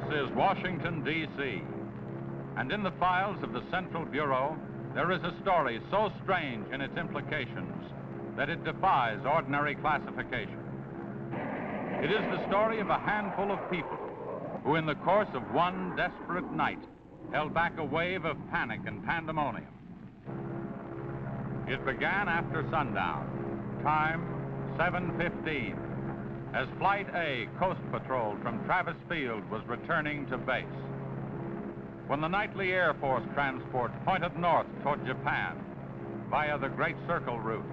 This is Washington, D.C., and in the files of the Central Bureau, there is a story so strange in its implications that it defies ordinary classification. It is the story of a handful of people who, in the course of one desperate night, held back a wave of panic and pandemonium. It began after sundown, time 7:15, as Flight A Coast Patrol from Travis Field was returning to base. When the nightly Air Force transport pointed north toward Japan via the Great Circle route.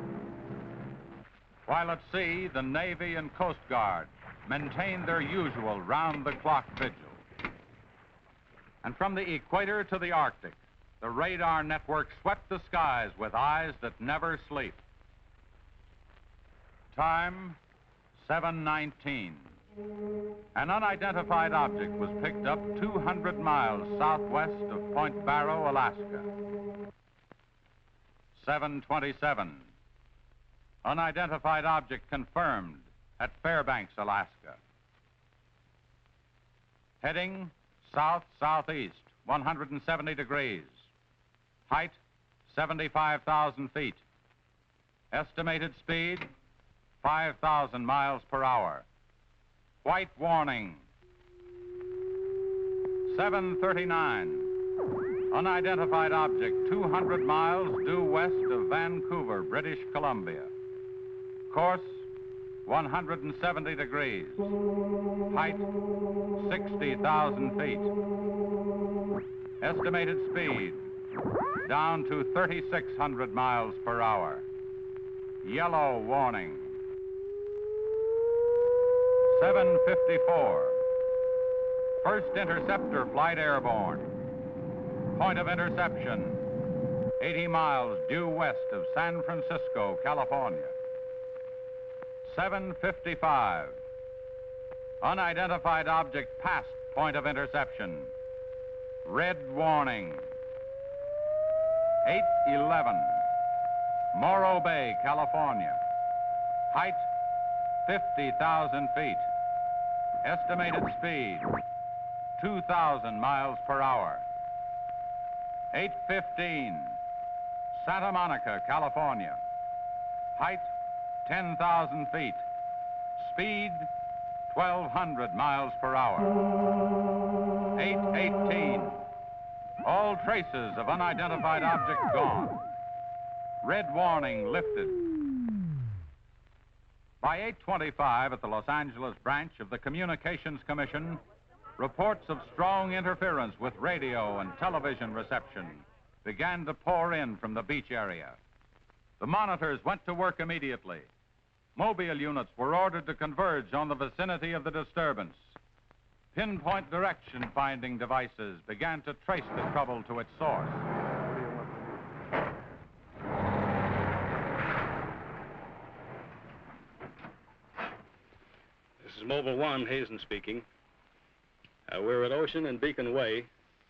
While at sea, the Navy and Coast Guard maintained their usual round-the-clock vigil. And from the equator to the Arctic, the radar network swept the skies with eyes that never sleep. Time, 7:19. An unidentified object was picked up 200 miles southwest of Point Barrow, Alaska. 7:27. Unidentified object confirmed at Fairbanks, Alaska. Heading south-southeast, 170 degrees. Height, 75,000 feet. Estimated speed, 5,000 miles per hour. White warning. 7:39. Unidentified object 200 miles due west of Vancouver, British Columbia. Course 170 degrees. Height 60,000 feet. Estimated speed down to 3,600 miles per hour. Yellow warning. 7:54. First interceptor flight airborne. Point of interception, 80 miles due west of San Francisco, California. 7:55. Unidentified object past point of interception. Red warning. 8:11. Morro Bay, California. Height, 50,000 feet. Estimated speed, 2,000 miles per hour. 8:15. Santa Monica, California. Height, 10,000 feet. Speed, 1,200 miles per hour. 8:18. All traces of unidentified object gone. Red warning lifted. By 8:25 at the Los Angeles branch of the Communications Commission, reports of strong interference with radio and television reception began to pour in from the beach area. The monitors went to work immediately. Mobile units were ordered to converge on the vicinity of the disturbance. Pinpoint direction-finding devices began to trace the trouble to its source. This is Mobile 1, Hazen speaking. We're at Ocean and Beacon Way,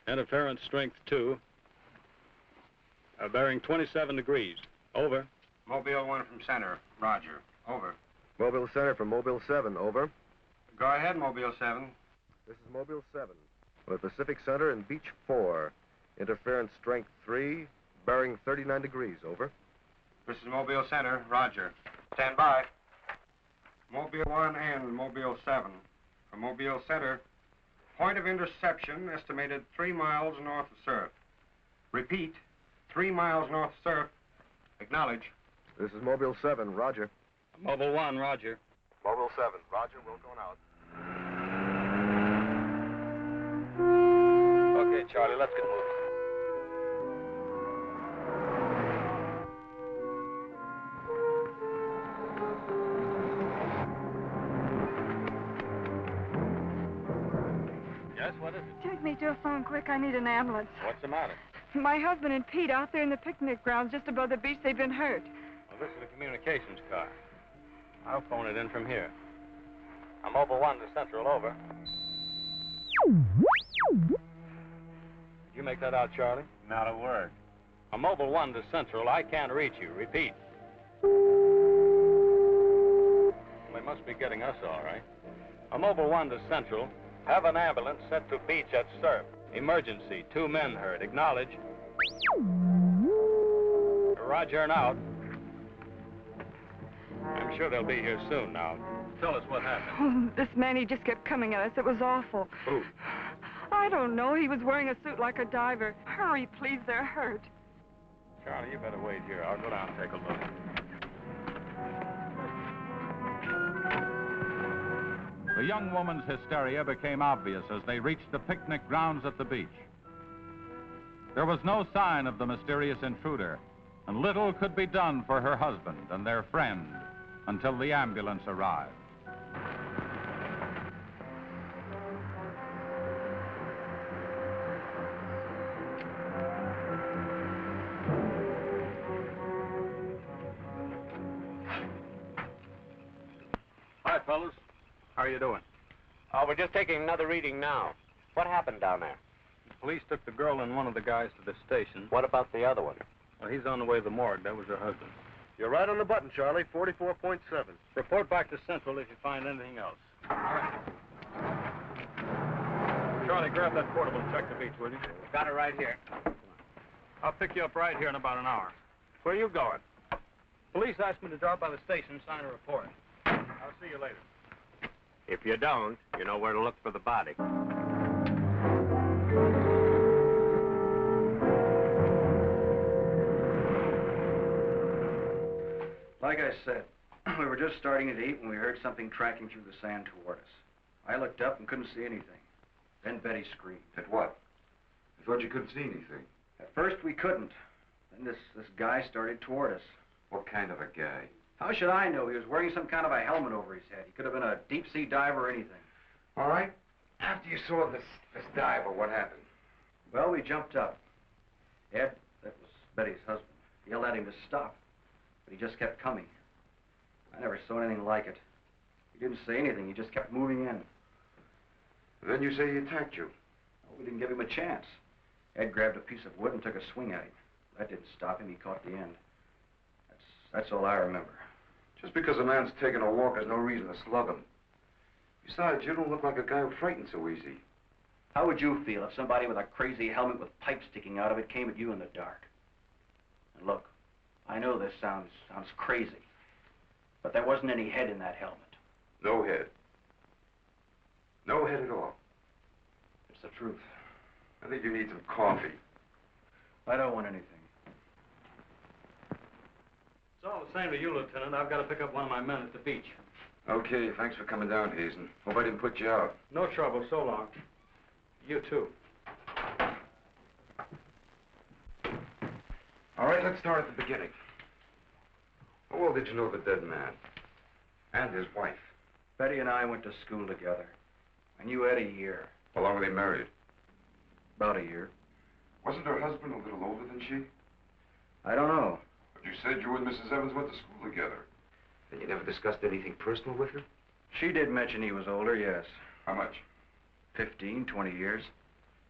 interference strength 2, bearing 27 degrees. Over. Mobile 1 from center, roger. Over. Mobile Center from Mobile 7, over. Go ahead, Mobile 7. This is Mobile 7, with Pacific Center and Beach 4. Interference strength 3, bearing 39 degrees, over. This is Mobile Center, roger. Stand by. Mobile 1 and Mobile 7. From Mobile Center, point of interception estimated 3 miles north of surf. Repeat, 3 miles north of surf. Acknowledge. This is Mobile 7, roger. Mobile 1, roger. Mobile 7, roger, we're going out. Okay, Charlie, let's get moving. Yes, what is it? Take me to a phone quick. I need an ambulance. What's the matter? My husband and Pete out there in the picnic grounds just above the beach. They've been hurt. Well, this is the communications car. I'll phone it in from here. I'm Mobile 1 to Central, over. Did you make that out, Charlie? Not a word. I'm Mobile 1 to Central. I can't reach you. Repeat. They must be getting us all right. I'm Mobile 1 to Central. Have an ambulance sent to beach at surf. Emergency. 2 men hurt. Acknowledge. Roger and out. I'm sure they'll be here soon now. Tell us what happened. Oh, this man, he just kept coming at us. It was awful. Who? I don't know. He was wearing a suit like a diver. Hurry, please. They're hurt. Charlie, you better wait here. I'll go down and take a look. The young woman's hysteria became obvious as they reached the picnic grounds at the beach. There was no sign of the mysterious intruder, and little could be done for her husband and their friend until the ambulance arrived. Hi, fellas. How are you doing? Oh, we're just taking another reading now. What happened down there? The police took the girl and one of the guys to the station. What about the other one? Well, he's on the way to the morgue. That was her husband. You're right on the button, Charlie. 44.7. Report back to Central if you find anything else. All right. Charlie, grab that portable and check the beach, will you? Got it right here. I'll pick you up right here in about an hour. Where are you going? Police asked me to drop by the station and sign a report. I'll see you later. If you don't, you know where to look for the body. Like I said, we were just starting to eat when we heard something tracking through the sand toward us. I looked up and couldn't see anything. Then Betty screamed. At what? I thought you couldn't see anything. At first we couldn't. Then this guy started toward us. What kind of a guy? How should I know? He was wearing some kind of a helmet over his head. He could have been a deep-sea diver or anything. All right. After you saw this diver, what happened? Well, we jumped up. Ed, that was Betty's husband, yelled at him to stop, but he just kept coming. I never saw anything like it. He didn't say anything. He just kept moving in. Then you say he attacked you. Oh, we didn't give him a chance. Ed grabbed a piece of wood and took a swing at him. That didn't stop him. He caught the end. That's all I remember. Just because a man's taking a walk is no reason to slug him. Besides, you don't look like a guy who frightens so easy. How would you feel if somebody with a crazy helmet with pipes sticking out of it came at you in the dark? And look, I know this sounds crazy, but there wasn't any head in that helmet. No head. No head at all. It's the truth. I think you need some coffee. I don't want anything. It's all the same to you, Lieutenant. I've got to pick up one of my men at the beach. Okay, thanks for coming down, Hazen. Hope I didn't put you out. No trouble. So long. You too. All right, let's start at the beginning. How well did you know the dead man? And his wife? Betty and I went to school together. I knew Ed a year. How long were they married? About a year. Wasn't her husband a little older than she? I don't know. But you said you and Mrs. Evans went to school together. Then you never discussed anything personal with her? She did mention he was older, yes. How much? 15, 20 years.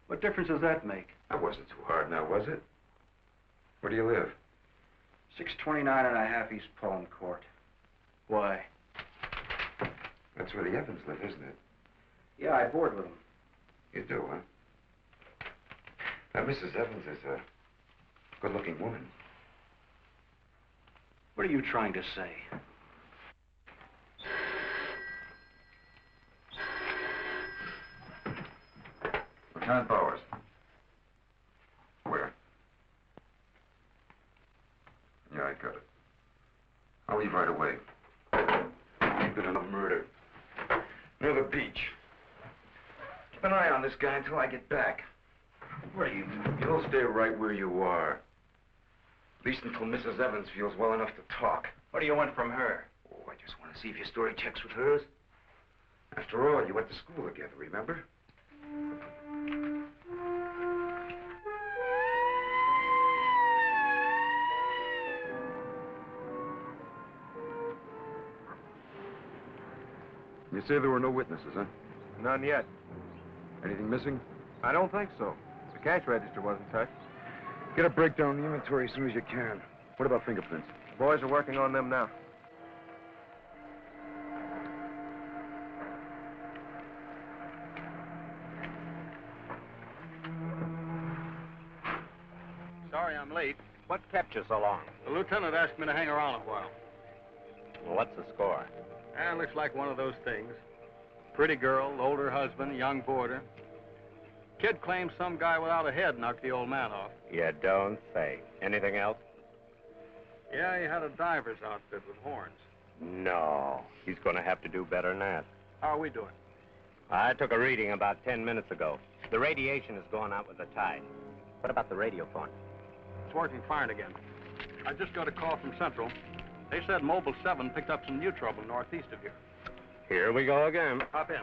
What difference does that make? That wasn't too hard now, was it? Where do you live? 629 and a half East Palm Court. Why? That's where the Evans live, isn't it? Yeah, I board with them. You do, huh? Now, Mrs. Evans is a good-looking woman. What are you trying to say? Lieutenant Bowers. Where? Yeah, I got it. I'll leave right away. Ain't been enough murder. Near the beach. Keep an eye on this guy until I get back. What are you? You'll stay right where you are. At least until Mrs. Evans feels well enough to talk. What do you want from her? Oh, I just want to see if your story checks with hers. After all, you went to school together, remember? You say there were no witnesses, huh? None yet. Anything missing? I don't think so. The cash register wasn't touched. Get a breakdown of the inventory as soon as you can. What about fingerprints? The boys are working on them now. sorry I'm late. What kept you so long? The lieutenant asked me to hang around a while. Well, what's the score? Looks like one of those things. Pretty girl, older husband, young boarder. Kid claims some guy without a head knocked the old man off. You don't say. Anything else? Yeah, he had a diver's outfit with horns. No. He's going to have to do better than that. How are we doing? I took a reading about 10 minutes ago. The radiation is going out with the tide. What about the radio phone? It's working fine again. I just got a call from Central. They said Mobile 7 picked up some new trouble northeast of here. Here we go again. Hop in.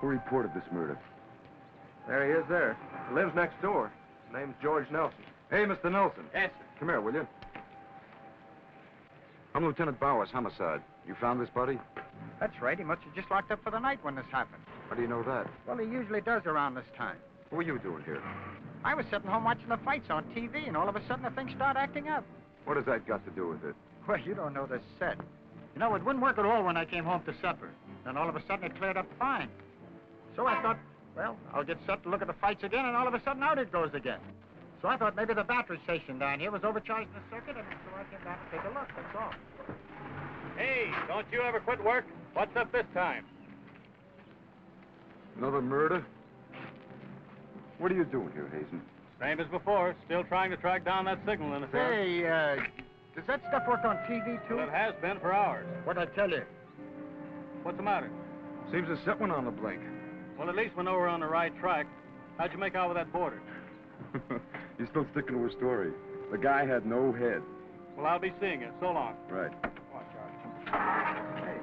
Who reported this murder? There he is there. He lives next door. His name's George Nelson. Hey, Mr. Nelson. Yes, sir. Come here, will you? I'm Lieutenant Bowers, homicide. You found this body? That's right. He must have just locked up for the night when this happened. How do you know that? Well, he usually does around this time. What were you doing here? I was sitting home watching the fights on TV, and all of a sudden the thing started acting up. What has that got to do with it? Well, you don't know this set. You know, it wouldn't work at all when I came home to supper. Then all of a sudden it cleared up fine. So I thought, well, I'll get set to look at the fights again, and all of a sudden out it goes again. So I thought maybe the battery station down here was overcharging the circuit, and so I came down to take a look, that's all. Hey, don't you ever quit work? What's up this time? Another murder? What are you doing here, Hazen? Same as before. Still trying to track down that signal interference. Hey, does that stuff work on TV, too? Well, it has been for hours. What'd I tell you? What's the matter? Seems to set one on the blink. Well, at least we know we're on the right track. How'd you make out with that boarder? You're still sticking to a story. The guy had no head. Well, I'll be seeing you. So long. Right. Come on, Charlie. Hey.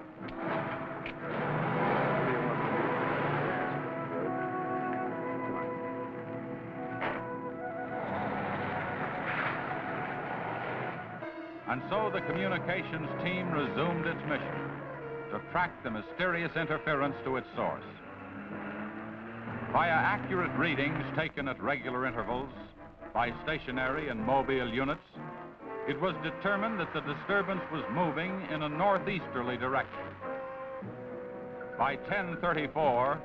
And so the communications team resumed its mission to track the mysterious interference to its source. Via accurate readings taken at regular intervals by stationary and mobile units, it was determined that the disturbance was moving in a northeasterly direction. By 10:34,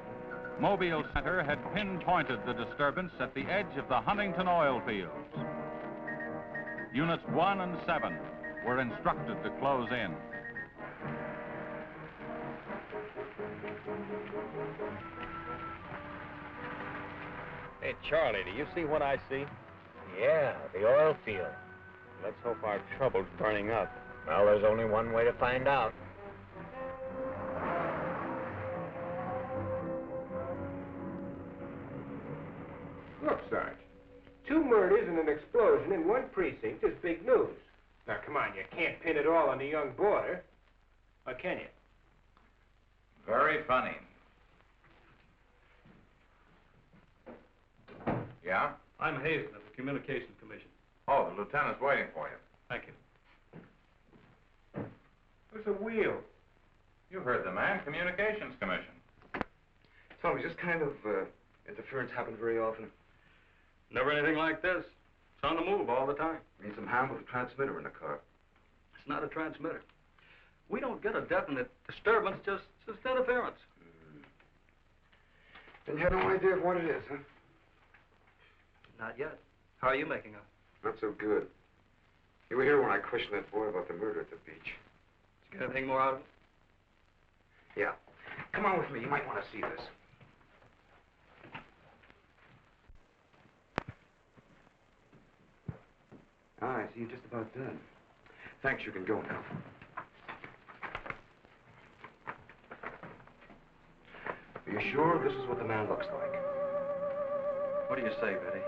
Mobile Center had pinpointed the disturbance at the edge of the Huntington oil fields. Units 1 and 7 were instructed to close in. Hey, Charlie, do you see what I see? Yeah, the oil field. Let's hope our trouble's burning up. Well, there's only one way to find out. Look, Sarge. 2 murders and an explosion in one precinct is big news. Now, come on, you can't pin it all on the young boarder. Or can you? Very funny. Yeah? I'm Hazen of the Communications Commission. Oh, the lieutenant's waiting for you. Thank you. What's a wheel? You heard the man, Communications Commission. Tell me, does this kind of interference happen very often? Never anything like this. It's on the move all the time. I mean, some ham with a transmitter in the car. It's not a transmitter. We don't get a definite disturbance, just interference. Then you have no idea of what it is, huh? Not yet. How are you making out? Not so good. You were here when I questioned that boy about the murder at the beach. Did you get anything more out of it? Yeah. Come on with me. You might want to see this. I see you're just about done. Thanks, you can go now. Are you sure this is what the man looks like? What do you say, Betty?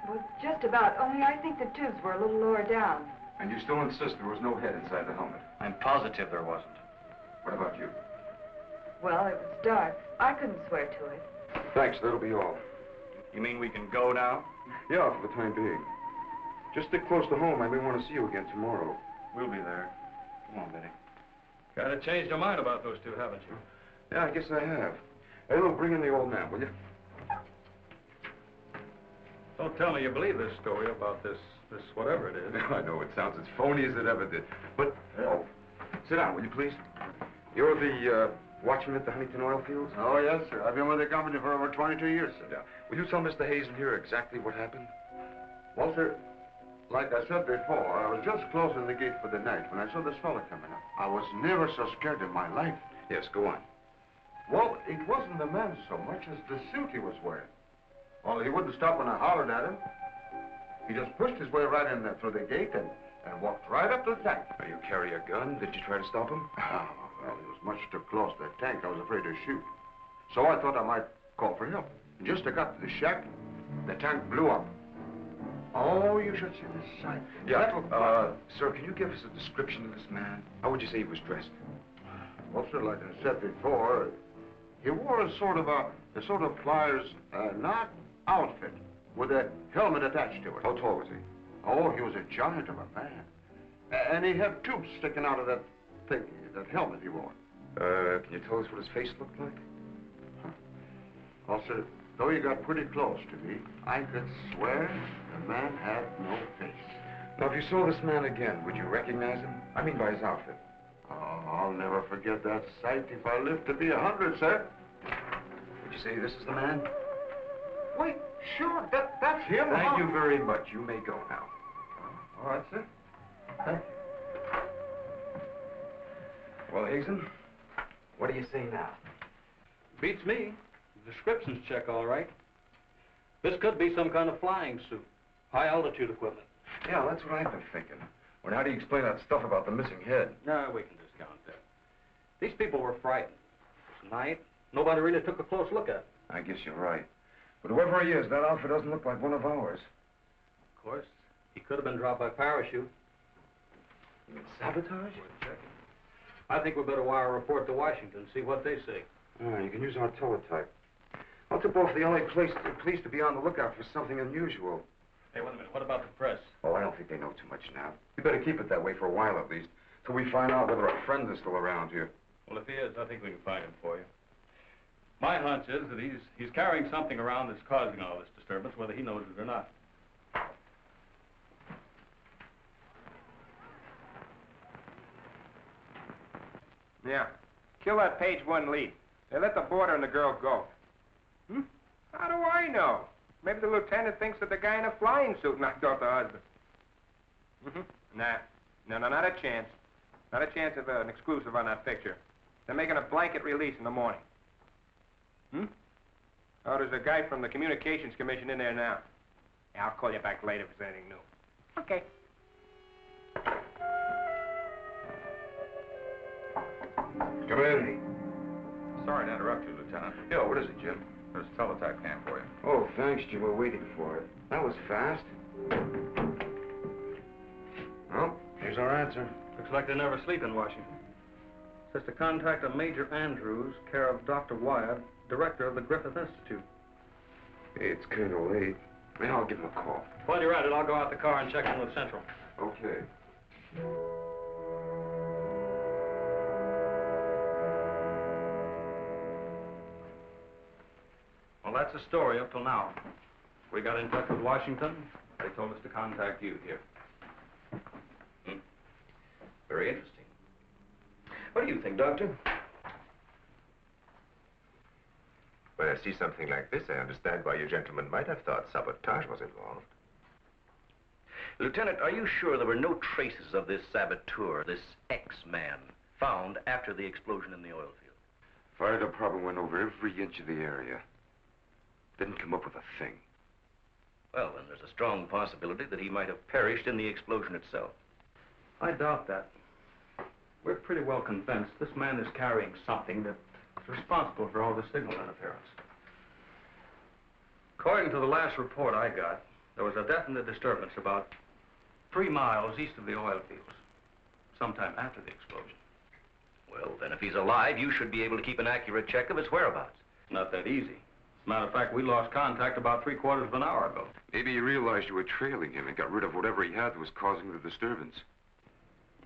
Well, just about, only I think the tubes were a little lower down. And you still insist there was no head inside the helmet? I'm positive there wasn't. What about you? Well, it was dark. I couldn't swear to it. Thanks, that'll be all. You mean we can go now? Yeah, for the time being. Just stick close to home. I may want to see you again tomorrow. We'll be there. Come on, Betty. Kind of changed your mind about those two, haven't you? Yeah, I guess I have. Hey, look, bring in the old man, will you? Don't tell me you believe this story about this This whatever it is. I know it sounds as phony as it ever did. But, oh, sit down, will you please? You're the watchman at the Huntington oil fields? Oh, yes, sir. I've been with the company for over 22 years, sir. Yeah. Will you tell Mr. Hazen here exactly what happened? Well, sir, like I said before, I was just closing the gate for the night when I saw this fella coming up. I was never so scared in my life. Yes, go on. Well, it wasn't the man so much as the suit he was wearing. Well, he wouldn't stop when I hollered at him. He just pushed his way right in there through the gate and walked right up to the tank. Now, you carry a gun? Did you try to stop him? Oh, well, he was much too close to the tank. I was afraid to shoot. So I thought I might call for help. And just as I got to the shack, the tank blew up. Oh, you should see this sight. Yeah, sir, can you give us a description of this man? How would you say he was dressed? Well, sir, like I said before, he wore a sort of pliers, not outfit, with a helmet attached to it. How tall was he? Oh, he was a giant of a man. And he had tubes sticking out of that thing, that helmet he wore. Can you tell us what his face looked like? Huh. Well, sir, though he got pretty close to me, I could swear the man had no face. Now, if you saw this man again, would you recognize him? I mean by his outfit. Oh, I'll never forget that sight if I live to be 100, sir. Would you say this is the man? Wait, sure, that's him. Thank you very much. You may go now. All right, sir. Thank you. Well, Hazen, what do you say now? Beats me. The descriptions check all right. This could be some kind of flying suit. High altitude equipment. Yeah, that's what I've been thinking. Well, how do you explain that stuff about the missing head? No, we can discount that. These people were frightened. It was night. Nobody really took a close look at him. I guess you're right. But whoever he is, that outfit doesn't look like one of ours. Of course, he could have been dropped by parachute. You mean sabotage? Worth checking. I think we better wire a report to Washington and see what they say. Oh, you can use our teletype. I'll tip off the LA police to be on the lookout for something unusual. Hey, wait a minute. What about the press? Oh, I don't think they know too much now. We better keep it that way for a while at least, till we find out whether our friend is still around here. Well, if he is, I think we can find him for you. My hunch is that he's carrying something around that's causing all this disturbance, whether he knows it or not. Yeah. Kill that page one lead. They let the boarder and the girl go. Hmm? How do I know? Maybe the lieutenant thinks that the guy in a flying suit knocked off the husband. Mm-hmm. Nah. No, not a chance. Not a chance of an exclusive on that picture. They're making a blanket release in the morning. Hmm? Oh, there's a guy from the Communications Commission in there now. Yeah, I'll call you back later if there's anything new. Okay. Come in. Sorry to interrupt you, Lieutenant. Yeah, what is it, Jim? There's a teletype cam for you. Oh, thanks, Jim. We're waiting for it. That was fast. Well, here's our answer. Looks like they never sleep in Washington. Says to contact a Major Andrews, care of Dr. Wyatt, director of the Griffith Institute. Hey, it's kind of late. Man, I'll give him a call. While you're at it, I'll go out the car and check in with Central. Okay. Well, that's the story up till now. We got in touch with Washington. They told us to contact you here. Very interesting. What do you think, Doctor? When I see something like this, I understand why you gentlemen might have thought sabotage was involved. Lieutenant, are you sure there were no traces of this saboteur, this X-man, found after the explosion in the oil field? Fire department went over every inch of the area. Didn't come up with a thing. Well, then there's a strong possibility that he might have perished in the explosion itself. I doubt that. We're pretty well convinced this man is carrying something that's responsible for all the signal interference. According to the last report I got, there was a definite disturbance about 3 miles east of the oil fields, sometime after the explosion. Well, then if he's alive, you should be able to keep an accurate check of his whereabouts. Not that easy. As a matter of fact, we lost contact about 3/4 of an hour ago. Maybe you realized you were trailing him and got rid of whatever he had that was causing the disturbance.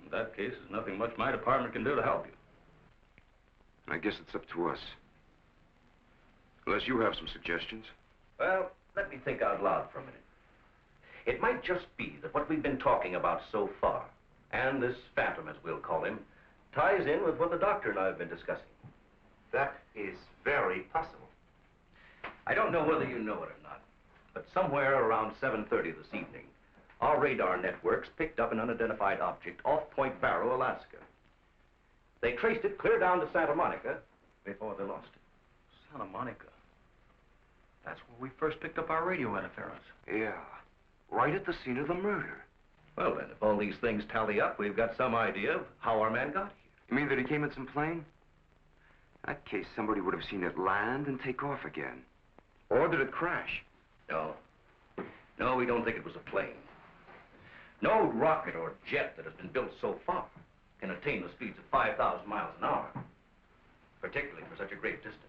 In that case, there's nothing much my department can do to help you. I guess it's up to us. Unless you have some suggestions. Well, let me think out loud for a minute. It might just be that what we've been talking about so far, and this phantom, as we'll call him, ties in with what the doctor and I have been discussing. That is very possible. I don't know whether you know it or not, but somewhere around 7:30 this evening, our radar networks picked up an unidentified object off Point Barrow, Alaska. They traced it clear down to Santa Monica before they lost it. Santa Monica. That's where we first picked up our radio interference. Yeah, right at the scene of the murder. Well, then, if all these things tally up, we've got some idea of how our man got here. You mean that he came in some plane? In that case, somebody would have seen it land and take off again. Or did it crash? No. No, we don't think it was a plane. No rocket or jet that has been built so far can attain the speeds of 5,000 miles an hour, particularly for such a great distance.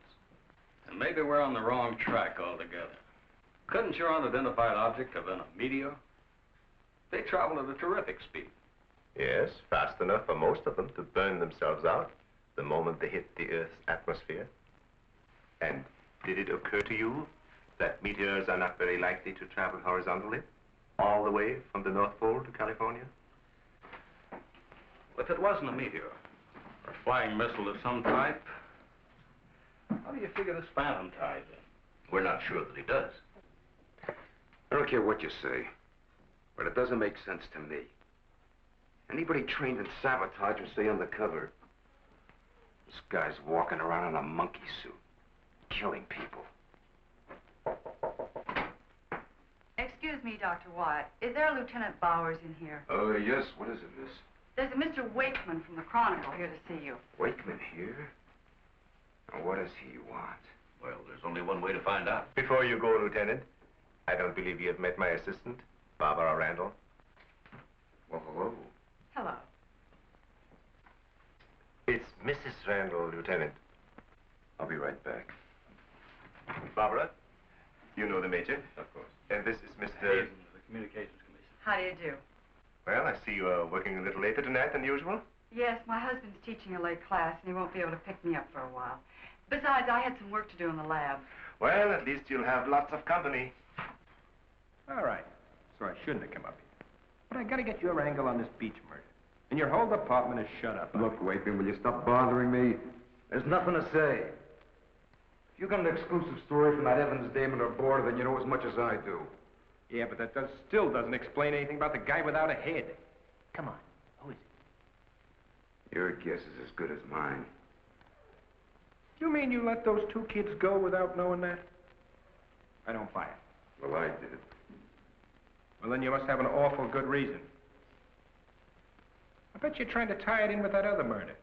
And maybe we're on the wrong track altogether. Couldn't your unidentified object have been a meteor? They travel at a terrific speed. Yes, fast enough for most of them to burn themselves out the moment they hit the Earth's atmosphere. And did it occur to you that meteors are not very likely to travel horizontally, all the way from the North Pole to California? If it wasn't a meteor, or a flying missile of some type, how do you figure this phantom ties in? We're not sure that he does. I don't care what you say, but it doesn't make sense to me. Anybody trained in sabotage would stay undercover. This guy's walking around in a monkey suit, killing people. Excuse me, Dr. Wyatt. Is there a Lieutenant Bowers in here? Oh, yes. What is it, miss? There's a Mr. Wakeman from the Chronicle here to see you. Wakeman here? And what does he want? Well, there's only one way to find out. Before you go, Lieutenant, I don't believe you have met my assistant, Barbara Randall. Well, hello. Hello. It's Mrs. Randall, Lieutenant. I'll be right back. Barbara, you know the Major. Of course. And this is Mr. Hayden, the Communications Commission. How do you do? Well, I see you are working a little later tonight than usual. Yes, my husband's teaching a late class, and he won't be able to pick me up for a while. Besides, I had some work to do in the lab. Well, at least you'll have lots of company. All right. So I shouldn't have come up here. But I gotta get your angle on this Beach murder. And your whole department is shut up. Look, Wakeman, will you stop bothering me? There's nothing to say. If you got an exclusive story from that Evans Damon or Board, then you know as much as I do. Yeah, but that still doesn't explain anything about the guy without a head. Come on. Who is it? Your guess is as good as mine. You mean you let those two kids go without knowing that? I don't buy it. Well, I did. Well, then you must have an awful good reason. I bet you're trying to tie it in with that other murder.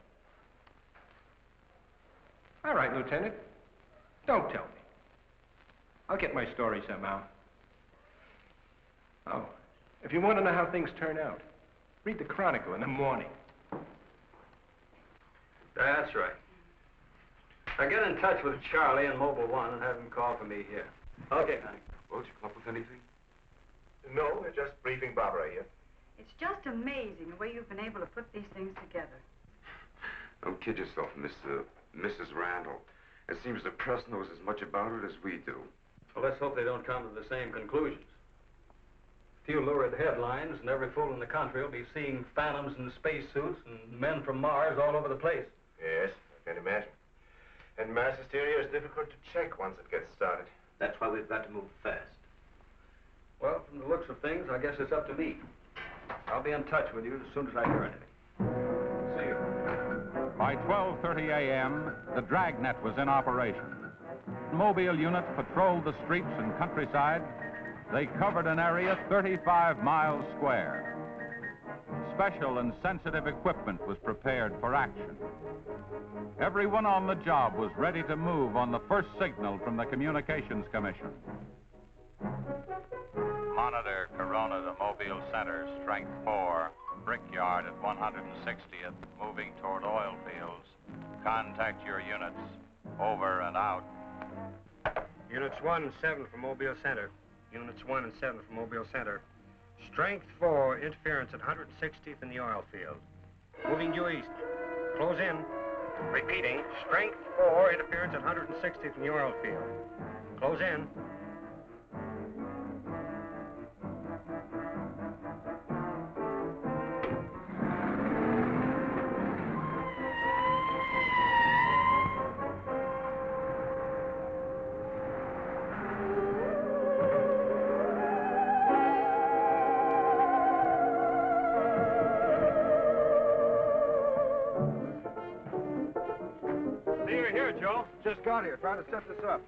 All right, Lieutenant. Don't tell me. I'll get my story somehow. Oh, if you want to know how things turn out, read the Chronicle in the morning. That's right. Now get in touch with Charlie in Mobile 1 and have him call for me here. Okay, honey. Well, did you come up with anything? No, we're just briefing Barbara here. It's just amazing the way you've been able to put these things together. Don't kid yourself, Mrs. Randall. It seems the press knows as much about it as we do. Well, let's hope they don't come to the same conclusions. A few lurid headlines, and every fool in the country will be seeing phantoms in spacesuits and men from Mars all over the place. Yes, I can imagine. And mass hysteria is difficult to check once it gets started. That's why we've got to move fast. Well, from the looks of things, I guess it's up to me. I'll be in touch with you as soon as I hear anything. See you. By 12:30 a.m., the dragnet was in operation. Mobile units patrolled the streets and countryside. They covered an area 35 miles square. Special and sensitive equipment was prepared for action. Everyone on the job was ready to move on the first signal from the Communications Commission. Monitor Corona to Mobile Center, strength 4, brickyard at 160th, moving toward oil fields. Contact your units. Over and out. Units 1 and 7 from Mobile Center. Units 1 and 7 from Mobile Center. Strength 4, interference at 160th in the oil field. Moving due east. Close in. Repeating, strength 4, interference at 160th in the oil field. Close in. Joe? Just got here, trying to set this up.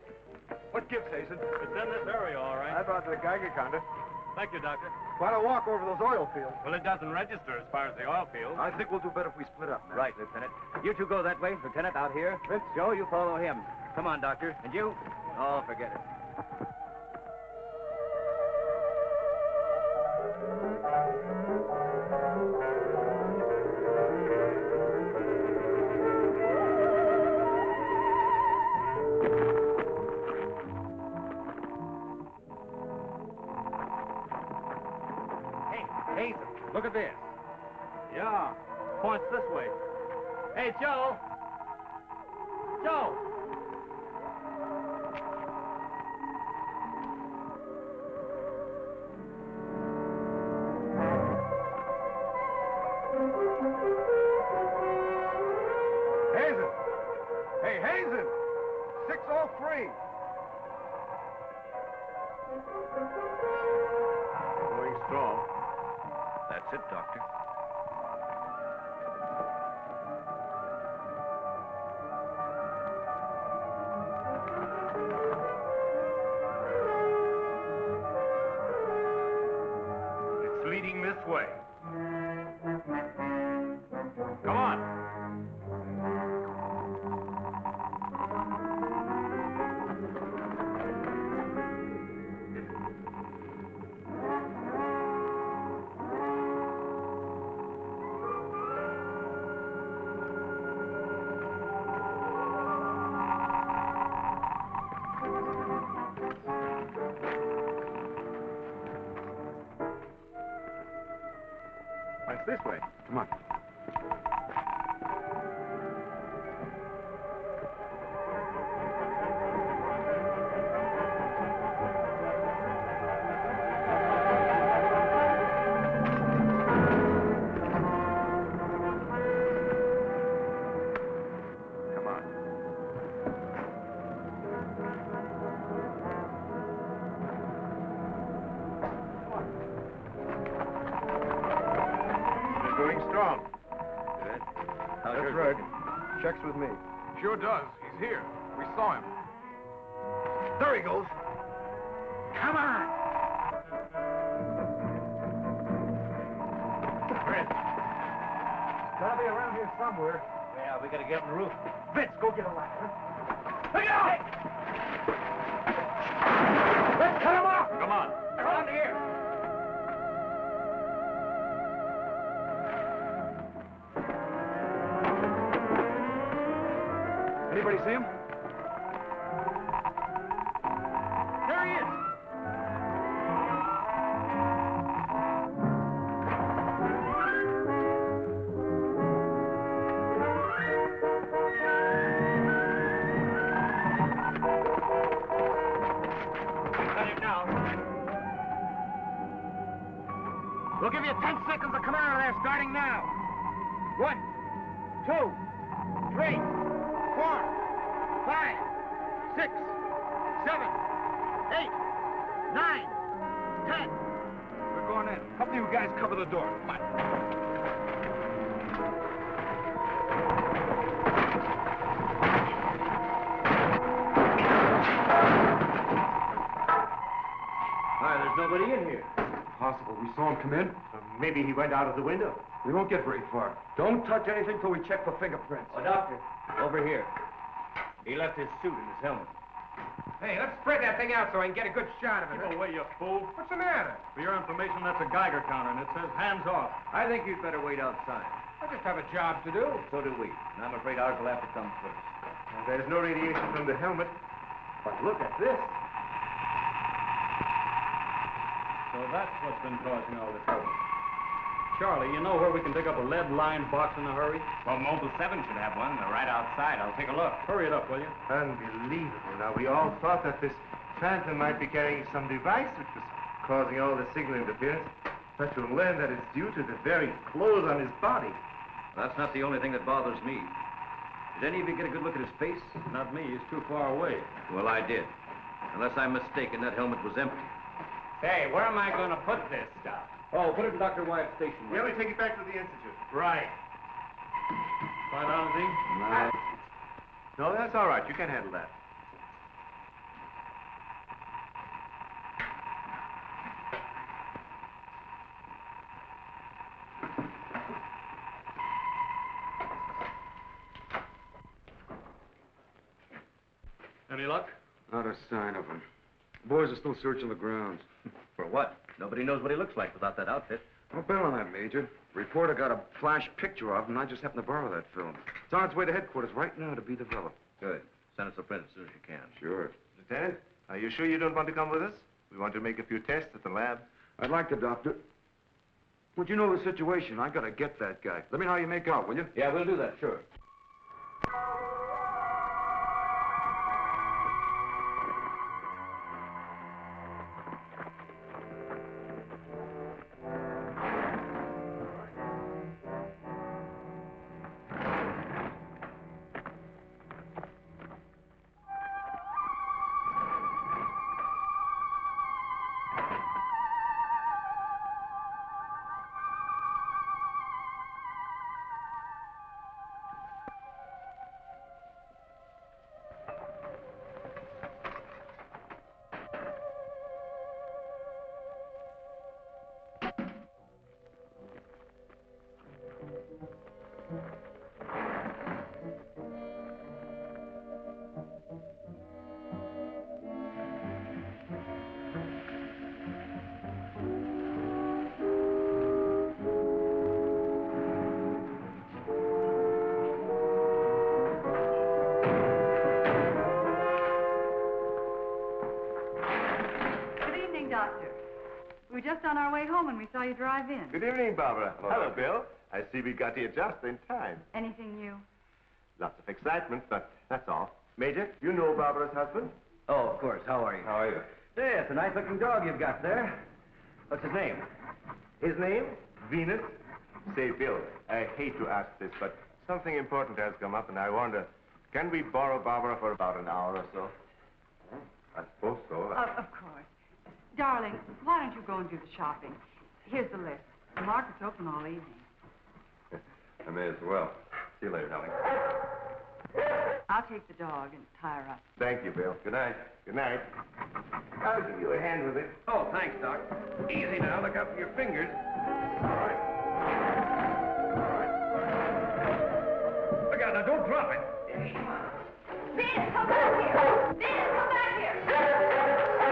What gives, Hazen? It's in this area, all right. I thought the Geiger counter. Thank you, Doctor. Quite a walk over those oil fields. Well, it doesn't register as far as the oil field. I think we'll do better if we split up, man. Right, Lieutenant. You two go that way. Lieutenant, out here. Vince. Joe, you follow him. Come on, Doctor. And you? Oh, forget it. Hey, look at this. Yeah, points this way. Hey, Joe! Joe! Hazen! Hey, Hazen! 603! Going strong. That's it, Doctor. It's leading this way. Come on. It's this way. Come on. Come on. They're going strong. Good. That's right. Checks with me. Sure does. He's here. We saw him. There he goes. Come on. Gotta be around here somewhere. Yeah, we gotta get on the roof. Vince, go get a ladder. Look out! Let's cut him off. Come on. Around here. Anybody see him? There he is. Got him now. We'll give you 10 seconds to come out of there, starting now. 1, 2, 3, 4, 5, 6, 7, 8, 9, 10. We're going in. Help you guys cover the door. Come on. Why, there's nobody in here. Possible. We saw him come in. Maybe he went out of the window. We won't get very far. Don't touch anything till we check for fingerprints. Oh, Doctor, over here. He left his suit and his helmet. Hey, let's spread that thing out so I can get a good shot of it. Keep away, you fool. What's the matter? For your information, that's a Geiger counter, and it says hands off. I think you'd better wait outside. I just have a job to do. So do we. And I'm afraid ours will have to come first. Now, there's no radiation from the helmet. But look at this. So that's what's been causing all the trouble. Charlie, you know where we can pick up a lead-lined box in a hurry? Well, Mobile 7 should have one. They're right outside. I'll take a look. Hurry it up, will you? Unbelievable. Now, we all thought that this phantom might be carrying some device which was causing all the signal interference. But to learn that it's due to the very clothes on his body. That's not the only thing that bothers me. Did any of you get a good look at his face? Not me. He's too far away. Well, I did. Unless I'm mistaken, that helmet was empty. Say, where am I going to put this stuff? Oh, put it in Dr. Wyatt's station. Yeah, we take it back to the Institute. Right. Lie down, Z. No, that's all right. You can handle that. Any luck? Not a sign of him. Boys are still searching the grounds. For what? Nobody knows what he looks like without that outfit. Don't bet on that, Major. Reporter got a flash picture of him, and I just happened to borrow that film. It's on its way to headquarters right now to be developed. Good. Send us a print as soon as you can. Sure. Lieutenant, are you sure you don't want to come with us? We want to make a few tests at the lab. I'd like to, Doctor. But you know the situation. I gotta get that guy. Let me know how you make out, will you? Yeah, we'll do that, sure. Doctor. We were just on our way home when we saw you drive in. Good evening, Barbara. Hello, Bill. I see we got here just in time. Anything new? Lots of excitement, but that's all. Major, you know Barbara's husband? Oh, of course. How are you? How are you? Yeah, it's a nice-looking dog you've got there. What's his name? His name? Venus. Say, Bill, I hate to ask this, but something important has come up, and I wonder, can we borrow Barbara for about an hour or so? I suppose so. Of course. Darling, why don't you go and do the shopping? Here's the list. The market's open all evening. I may as well. See you later, darling. I'll take the dog and tie her up. Thank you, Bill. Good night. Good night. I'll give you a hand with it. Oh, thanks, Doc. Easy now. Look out for your fingers. All right. Look out now. Don't drop it. Come on. Venus, come back here! Venus, come back here!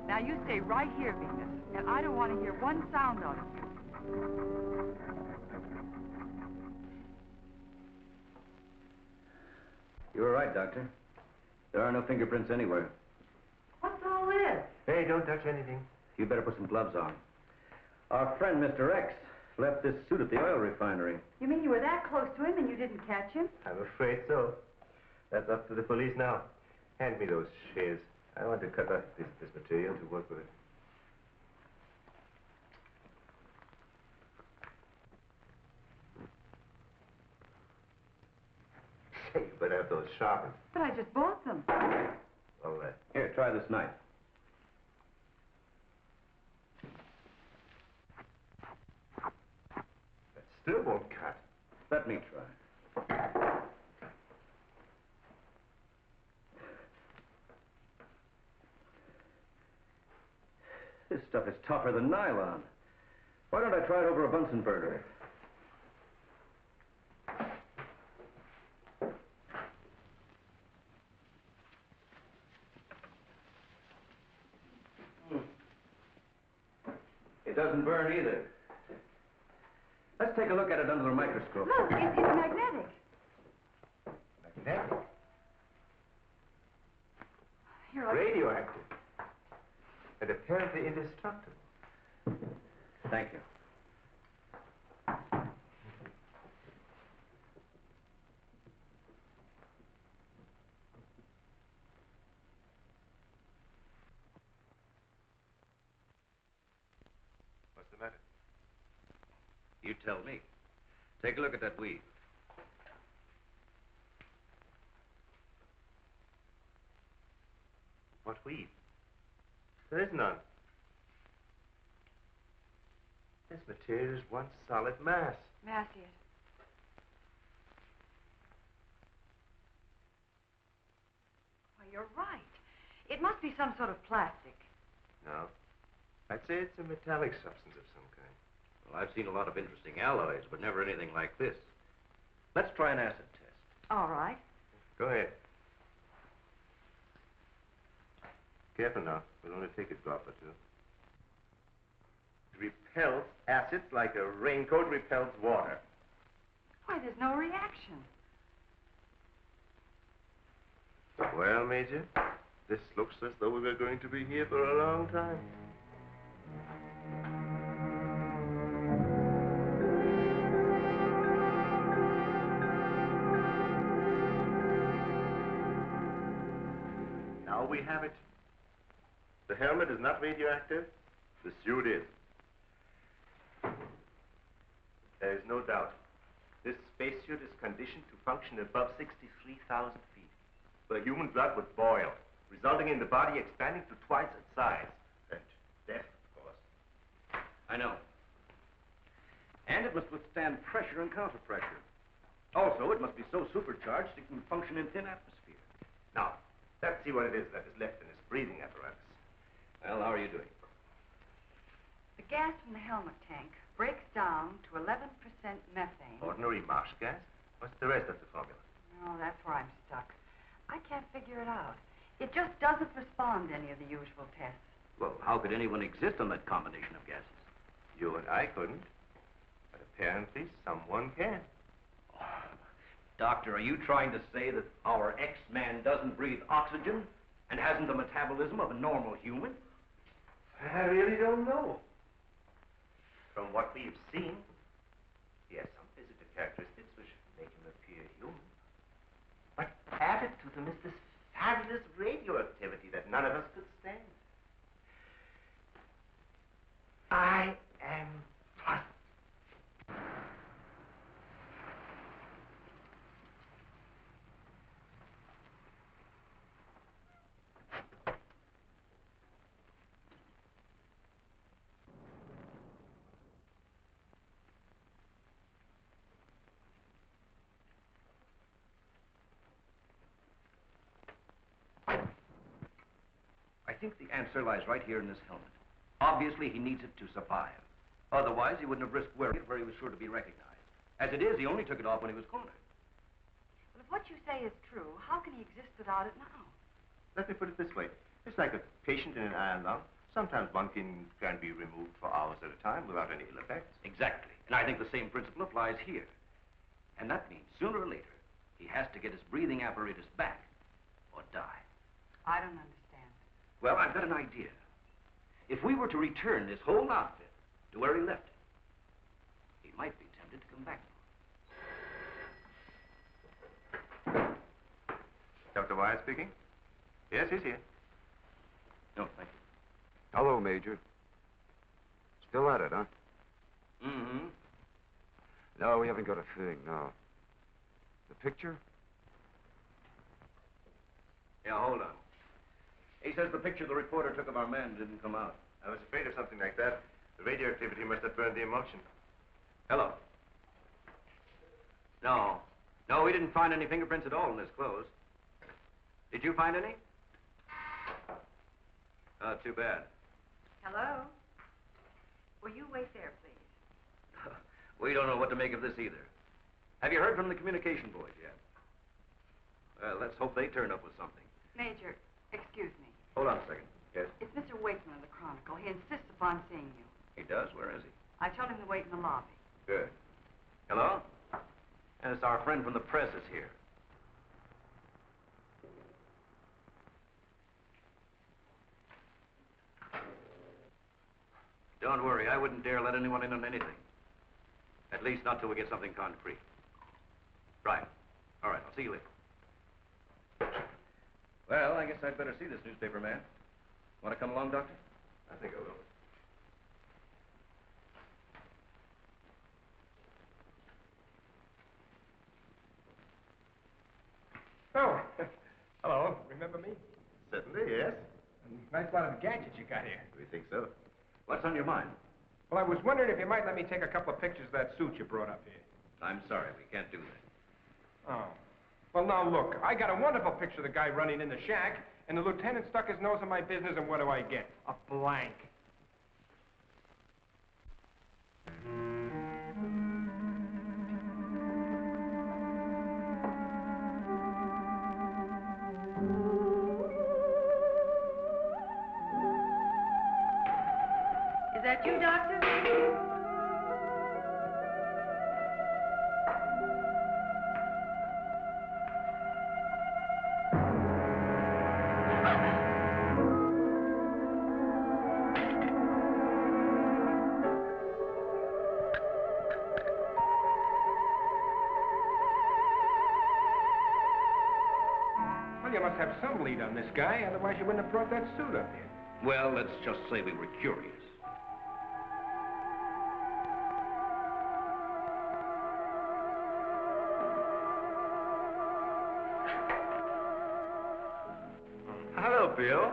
Now, you stay right here, Venus, and I don't want to hear one sound out of you. You were right, Doctor. There are no fingerprints anywhere. What's all this? Hey, don't touch anything. You better put some gloves on. Our friend, Mr. X, left this suit at the oil refinery. You mean you were that close to him and you didn't catch him? I'm afraid so. That's up to the police now. Hand me those shears. I want to cut up this material to work with it. Say, you better have those sharpened. But I just bought them. Well, Here, try this knife. that still won't cut. Let me try. This stuff is tougher than nylon. Why don't I try it over a Bunsen burner? It doesn't burn either. Let's take a look at it under the microscope. Look, it's magnetic. Magnetic? Here, I'll... Radioactive. And apparently indestructible. Thank you. What's the matter? You tell me. Take a look at that weed. What weed? There is none. This material is one solid mass. May I see it? Why, you're right. It must be some sort of plastic. No. I'd say it's a metallic substance of some kind. Well, I've seen a lot of interesting alloys, but never anything like this. Let's try an acid test. All right. Go ahead. Careful now. We'll only take a drop or two. It repels acids like a raincoat repels water. Why, there's no reaction. Well, Major, this looks as though we were going to be here for a long time. Now we have it. The helmet is not radioactive. The suit is. There is no doubt. This spacesuit is conditioned to function above 63,000 feet, where human blood would boil, resulting in the body expanding to twice its size. And death, of course. I know. And it must withstand pressure and counterpressure. Also, it must be so supercharged it can function in thin atmosphere. Now, let's see what it is that is left in this breathing apparatus. Well, how are you doing? The gas from the helmet tank breaks down to 11% methane. Ordinary marsh gas? What's the rest of the formula? Oh, that's where I'm stuck. I can't figure it out. It just doesn't respond to any of the usual tests. Well, how could anyone exist on that combination of gases? You and I couldn't. But apparently someone can. Doctor, are you trying to say that our X-Man doesn't breathe oxygen and hasn't the metabolism of a normal human? I really don't know. From what we've seen, he has some physical characteristics which make him appear human. But added to them is this fabulous radioactivity that none of us could stand. I am puzzled. I think the answer lies right here in this helmet. Obviously, he needs it to survive. Otherwise, he wouldn't have risked wearing it where he was sure to be recognized. As it is, he only took it off when he was cornered. Well, if what you say is true, how can he exist without it now? Let me put it this way. It's like a patient in an iron lung. Sometimes one can be removed for hours at a time without any ill effects. Exactly. And I think the same principle applies here. And that means sooner or later, he has to get his breathing apparatus back or die. I don't understand. Well, I've got an idea. If we were to return this whole outfit to where he left it, he might be tempted to come back. Dr. Wyatt speaking? Yes, he's here. No, thank you. Hello, Major. Still at it, huh? Mm-hmm. No, we haven't got a thing, no. The picture? Yeah, hold on. He says the picture the reporter took of our man didn't come out. I was afraid of something like that. The radioactivity must have burned the emulsion. Hello. No. No, we didn't find any fingerprints at all in his clothes. Did you find any? Oh, too bad. Hello? Will you wait there, please? We don't know what to make of this either. Have you heard from the communication boys yet? Well, let's hope they turn up with something. Major, excuse me. Hold on a second. Yes? It's Mr. Wakeman of the Chronicle. He insists upon seeing you. He does? does. Where is he? I told him to wait in the lobby. Good. Hello? Yes, our friend from the press is here. Don't worry, I wouldn't dare let anyone in on anything. At least not till we get something concrete. Right. All right, I'll see you later. Well, I guess I'd better see this newspaper man. Want to come along, Doctor? I think I will. Oh, hello. Remember me? Certainly, yes. Nice lot of gadgets you got here. We think so. What's on your mind? Well, I was wondering if you might let me take a couple of pictures of that suit you brought up here. I'm sorry, we can't do that. Oh. Well, now, look, I got a wonderful picture of the guy running in the shack, and the lieutenant stuck his nose in my business, and what do I get? A blank. Is that you, Doctor? Well, you must have some lead on this guy, otherwise you wouldn't have brought that suit up here. Well, let's just say we were curious. Hello, Bill.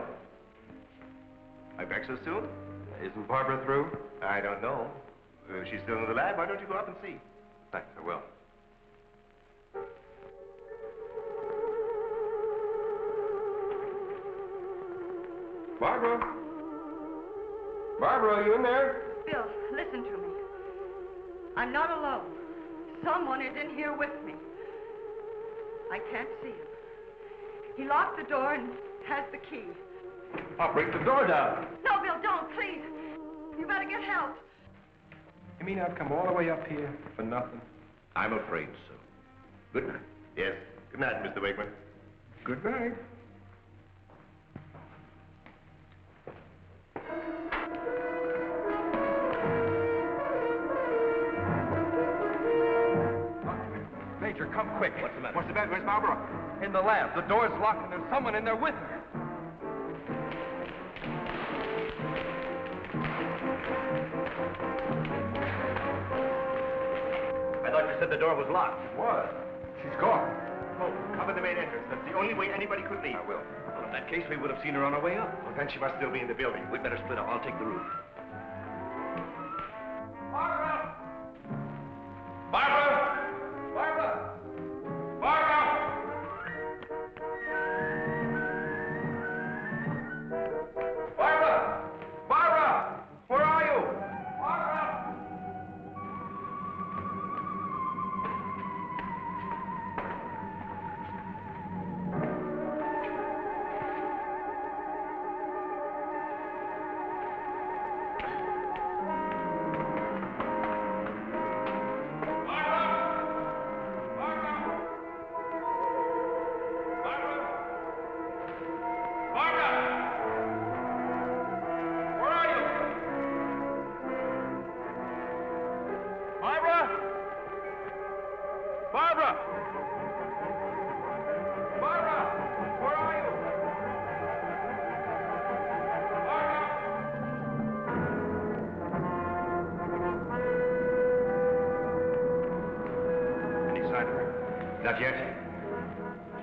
I back so soon? Isn't Barbara through? I don't know. She's still in the lab. Why don't you go up and see? Thanks, I will. Barbara? Barbara, are you in there? Bill, listen to me. I'm not alone. Someone is in here with me. I can't see him. He locked the door and has the key. I'll break the door down. No, Bill, don't, please. You better get help. You mean I'd come all the way up here for nothing? I'm afraid so. Good night. Yes. Good night, Mr. Wakeman. Good night. Major, come quick. What's the matter? What's the matter? Where's Barbara? In the lab. The door's locked and there's someone in there with her. I thought you said the door was locked. It was. She's gone. Oh, cover the main entrance. That's the only way anybody could leave. I will. Well, in that case, we would have seen her on our way up. Well, then she must still be in the building. We'd better split up. I'll take the roof. Barbara! Barbara! Barbara! Barbara! Barbara! Barbara! Where are you? Barbara! Not yet.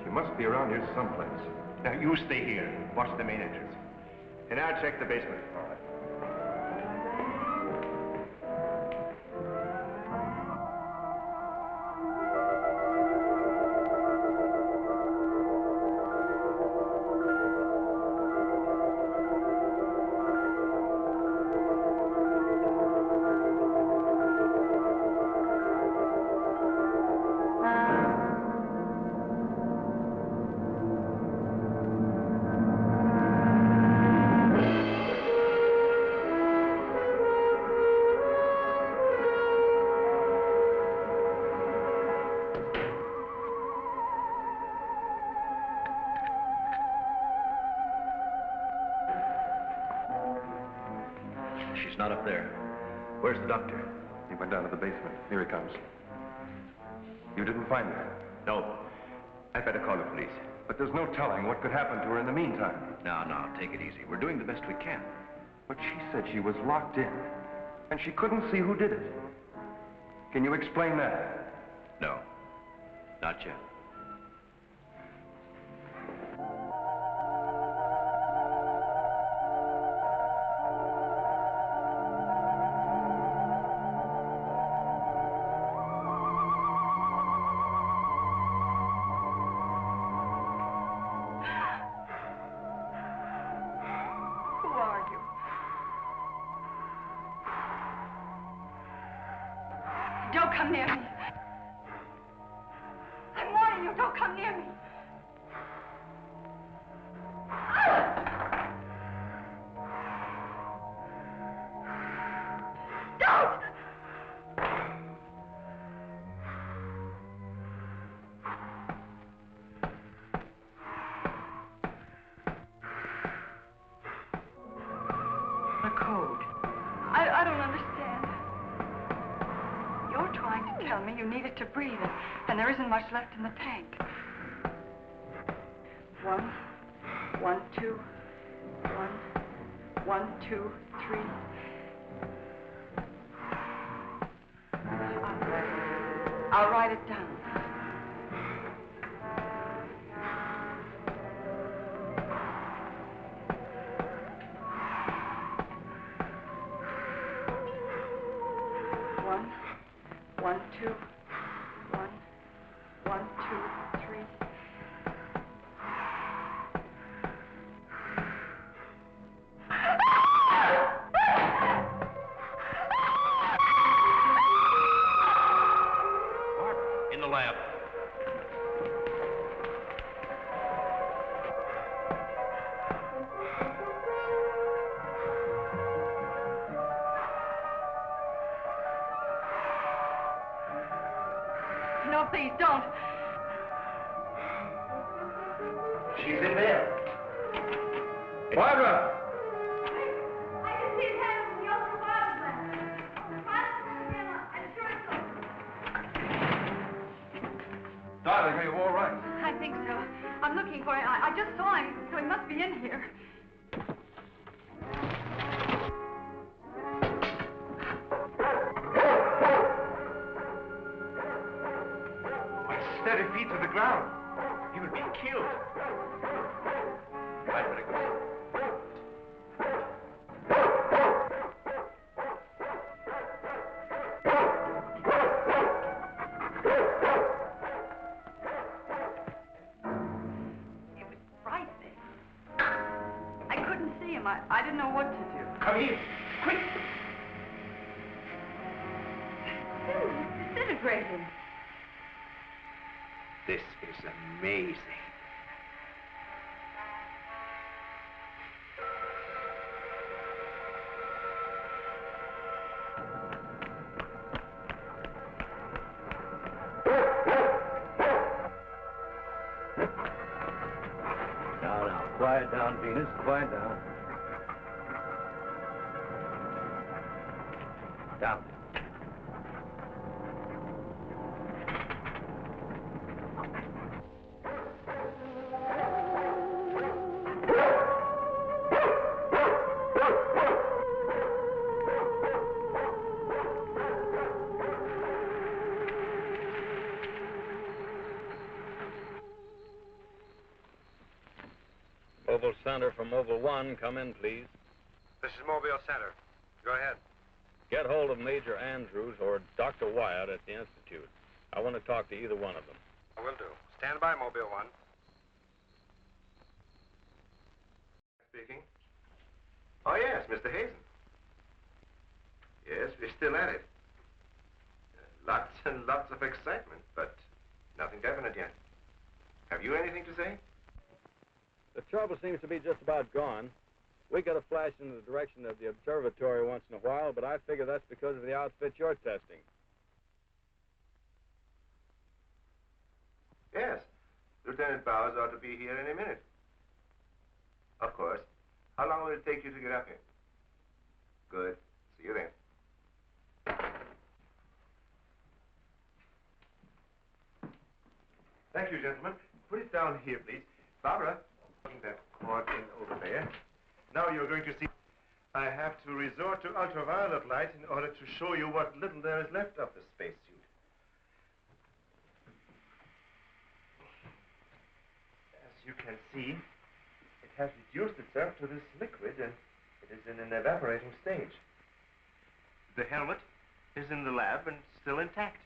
She must be around here someplace. Now, you stay here. Watch the main entrance. And I'll check the basement. All right. she's not up there. Where's the doctor? He went down to the basement. Here he comes. You didn't find her? No. I'd better call the police. But there's no telling what could happen to her in the meantime. Now, take it easy. We're doing the best we can. But she said she was locked in, and she couldn't see who did it. Can you explain that? No. Not yet. Don't come near me. I'm warning you, don't come near me. Don't! The code. I don't understand. You're trying to tell me you need it to breathe, and there isn't much left in the tank. 1, 1, 2, 1, 1, 2, 3. I'll write it down. One, 1, 2, 1, 1, 2, 3. In the lab. No, please, don't. She's in there. Barbara! I can see his hand from the ultraviolet lens. Try to zoom in. I'm sure it's open. Darling, are you all right? I think so. I'm looking for him. I just saw him, so he must be in here. Steady feet to the ground. He will be killed. I'd better go. It was frightening. I couldn't see him. I didn't know what to do. Come here. Quick! He's disintegrating. This is amazing. Now, quiet down, Venus. Quiet down. Down. Mobile Center from Mobile 1, come in, please. This is Mobile Center. Go ahead. Get hold of Major Andrews or Dr. Wyatt at the Institute. I want to talk to either one of them. I will do. Stand by, Mobile 1. Speaking. Oh, yes, Mr. Hazen. Yes, we're still at it. Lots and lots of excitement, but nothing definite yet. Have you anything to say? The trouble seems to be just about gone. We get a flash in the direction of the observatory once in a while, but I figure that's because of the outfit you're testing. Yes. Lieutenant Bowers ought to be here any minute. Of course. How long will it take you to get up here? Good. See you then. Thank you, gentlemen. Put it down here, please. Barbara, bring that cord in over there. Now you're going to see... I have to resort to ultraviolet light in order to show you what little there is left of the spacesuit. As you can see, it has reduced itself to this liquid, and it is in an evaporating stage. The helmet is in the lab and still intact.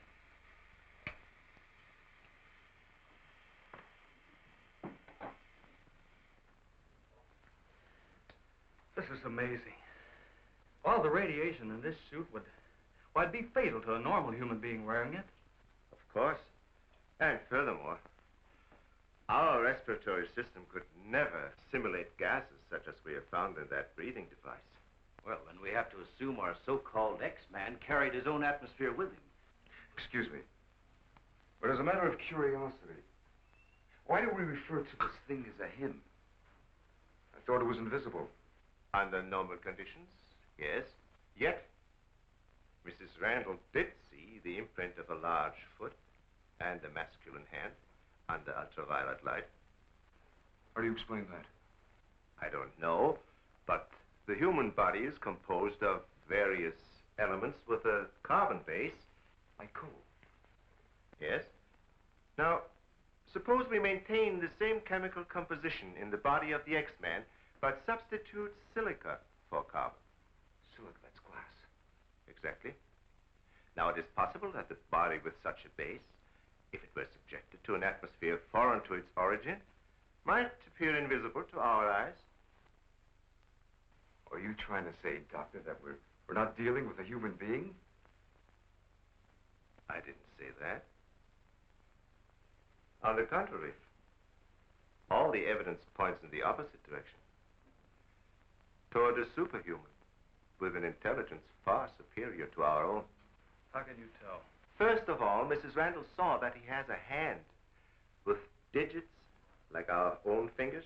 This is amazing. All the radiation in this suit would be fatal to a normal human being wearing it. Of course. And furthermore, our respiratory system could never simulate gases such as we have found in that breathing device. Well, then we have to assume our so-called X-Man carried his own atmosphere with him. Excuse me, but as a matter of curiosity, why do we refer to this thing as a him? I thought it was invisible. Under normal conditions, yes. Yet, Mrs. Randall did see the imprint of a large foot and a masculine hand under ultraviolet light. How do you explain that? I don't know, but the human body is composed of various elements with a carbon base. Like coal? Yes. Now, suppose we maintain the same chemical composition in the body of the X-Man, but substitute silica for carbon. Silica, that's glass. Exactly. Now, it is possible that the body with such a base, if it were subjected to an atmosphere foreign to its origin, might appear invisible to our eyes. Are you trying to say, Doctor, that we're not dealing with a human being? I didn't say that. On the contrary, all the evidence points in the opposite direction. Toward a superhuman with an intelligence far superior to our own. How can you tell? First of all, Mrs. Randall saw that he has a hand with digits like our own fingers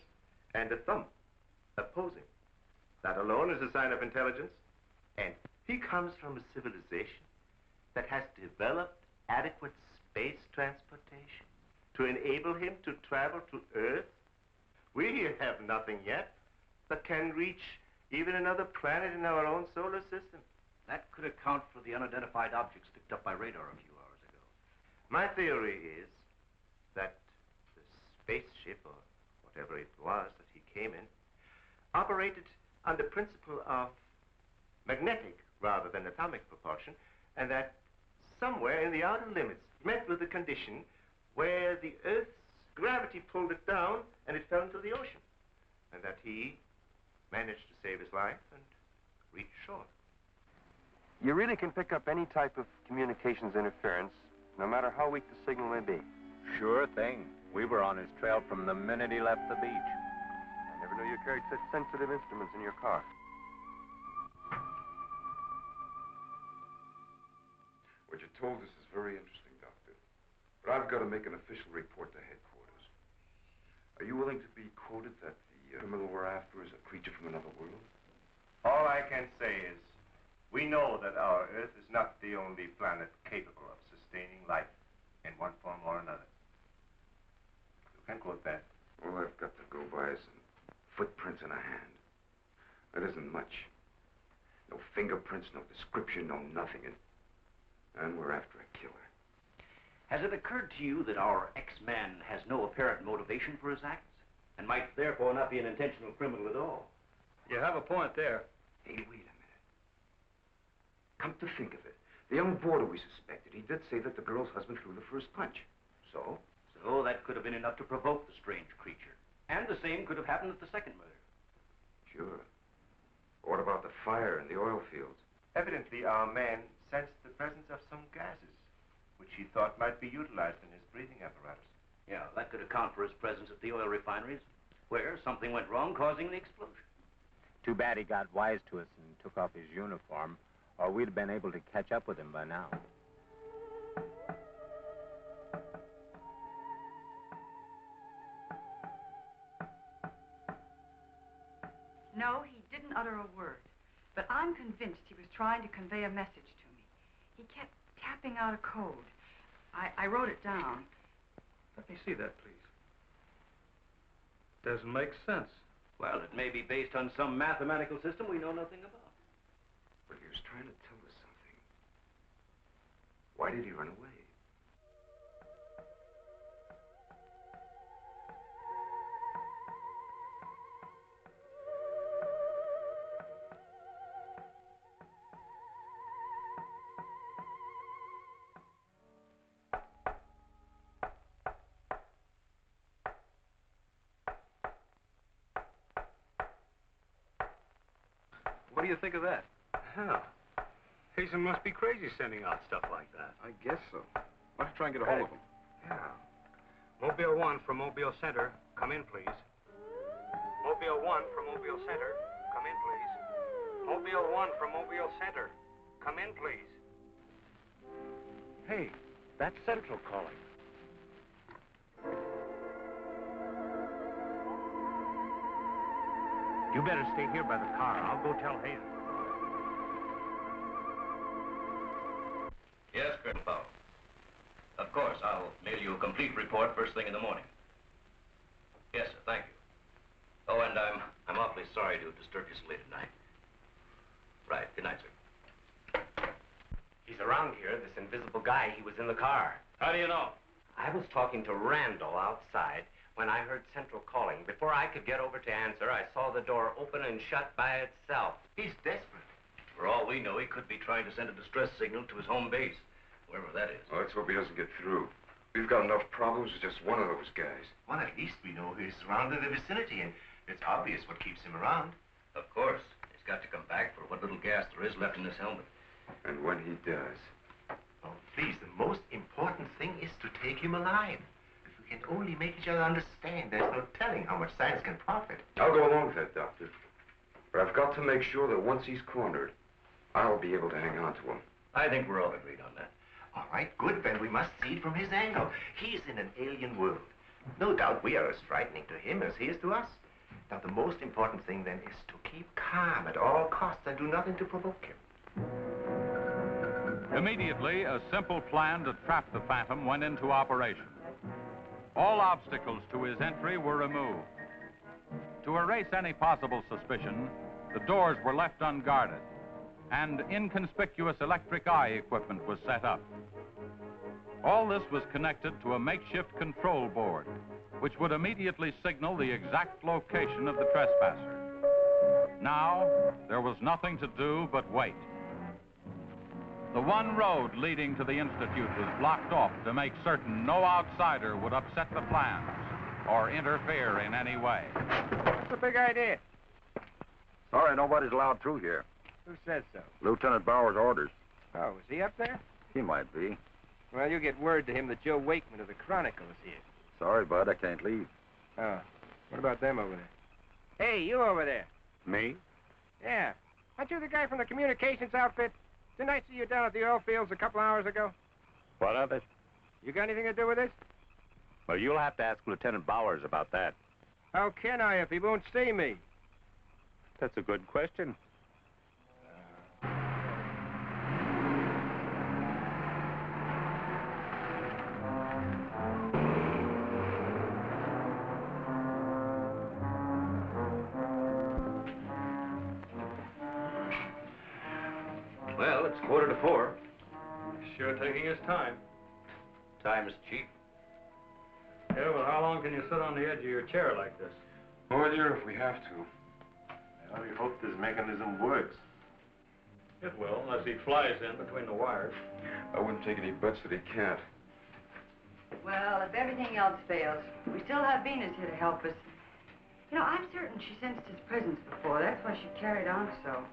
and a thumb opposing. That alone is a sign of intelligence. And he comes from a civilization that has developed adequate space transportation to enable him to travel to Earth. We have nothing yet that can reach even another planet in our own solar system. That could account for the unidentified objects picked up by radar a few hours ago. My theory is that the spaceship, or whatever it was that he came in, operated on the principle of magnetic rather than atomic propulsion, and that somewhere in the outer limits it met with a condition where the Earth's gravity pulled it down and it fell into the ocean, and that he managed to save his life and reach shore. You really can pick up any type of communications interference, no matter how weak the signal may be. Sure thing. We were on his trail from the minute he left the beach. I never knew you carried such sensitive instruments in your car. What you told us is very interesting, Doctor. But I've got to make an official report to headquarters. Are you willing to be quoted that the criminal we're after is a creature from another world? All I can say is, we know that our Earth is not the only planet capable of sustaining life in one form or another. You can quote that. All I've got to go by is some footprints in a hand. That isn't much. No fingerprints, no description, no nothing. And we're after a killer. Has it occurred to you that our X-Man has no apparent motivation for his acts, and might therefore not be an intentional criminal at all? You have a point there. Hey, wait a minute. Come to think of it, the young boarder we suspected, he did say that the girl's husband threw the first punch. So? So that could have been enough to provoke the strange creature. And the same could have happened at the second murder. Sure. What about the fire in the oil fields? Evidently, our man sensed the presence of some gases, which he thought might be utilized in his breathing apparatus. Yeah, that could account for his presence at the oil refineries, where something went wrong, causing the explosion. Too bad he got wise to us and took off his uniform, or we'd have been able to catch up with him by now. No, he didn't utter a word. but I'm convinced he was trying to convey a message to me. He kept tapping out a code. I wrote it down. Let me see that, please. Doesn't make sense. Well, it may be based on some mathematical system we know nothing about. But he was trying to tell us something. Why did he run away? What do you think of that? Hell, Hazen must be crazy sending out stuff like that. I guess so. Why don't you try and get a hold of him? Yeah. Mobile 1 from Mobile Center. Come in, please. Mobile 1 from Mobile Center. Come in, please. Mobile 1 from Mobile Center. Come in, please. Hey, that's Central calling. You better stay here by the car. I'll go tell Hazen. Yes, Colonel Powell. Of course, I'll mail you a complete report first thing in the morning. Yes, sir, thank you. Oh, and I'm awfully sorry to disturb you so late at night. Right, good night, sir. He's around here, this invisible guy. He was in the car. How do you know? I was talking to Randall outside when I heard Central calling. Before I could get over to answer, I saw the door open and shut by itself. He's desperate. For all we know, he could be trying to send a distress signal to his home base, wherever that is. Well, let's hope he doesn't get through. We've got enough problems with just one of those guys. Well, at least we know he's surrounded the vicinity, and it's obvious what keeps him around. Of course. He's got to come back for what little gas there is left in his helmet. And when he does... Oh, please, the most important thing is to take him alive. If we can only make each other understand, there's no telling how much science can profit. I'll go along with that, Doctor. But I've got to make sure that once he's cornered, I'll be able to hang on to him. I think we're all agreed on that. All right, good, then we must see it from his angle. He's in an alien world. No doubt we are as frightening to him as he is to us. Now, the most important thing, then, is to keep calm at all costs and do nothing to provoke him. Immediately, a simple plan to trap the Phantom went into operation. All obstacles to his entry were removed. To erase any possible suspicion, the doors were left unguarded, and inconspicuous electric eye equipment was set up. All this was connected to a makeshift control board, which would immediately signal the exact location of the trespasser. Now, there was nothing to do but wait. The one road leading to the Institute was blocked off to make certain no outsider would upset the plans or interfere in any way. What's the big idea? Sorry, nobody's allowed through here. Who says so? Lieutenant Bauer's orders. Oh, is he up there? He might be. Well, you get word to him that Joe Wakeman of the Chronicle is here. Sorry, Bud, I can't leave. Oh, what about them over there? Hey, you over there. Me? Yeah. Aren't you the guy from the communications outfit? Didn't I see you down at the oil fields a couple hours ago? What of it? You got anything to do with this? Well, you'll have to ask Lieutenant Bowers about that. How can I if he won't see me? That's a good question. Well, it's 3:45. Sure taking his time. Time is cheap. Yeah, well, how long can you sit on the edge of your chair like this? Oh, dear, if we have to. Well, we hope this mechanism works. It will, unless he flies in between the wires. I wouldn't take any bets that he can't. Well, if everything else fails, we still have Venus here to help us. You know, I'm certain she sensed his presence before. That's why she carried on so.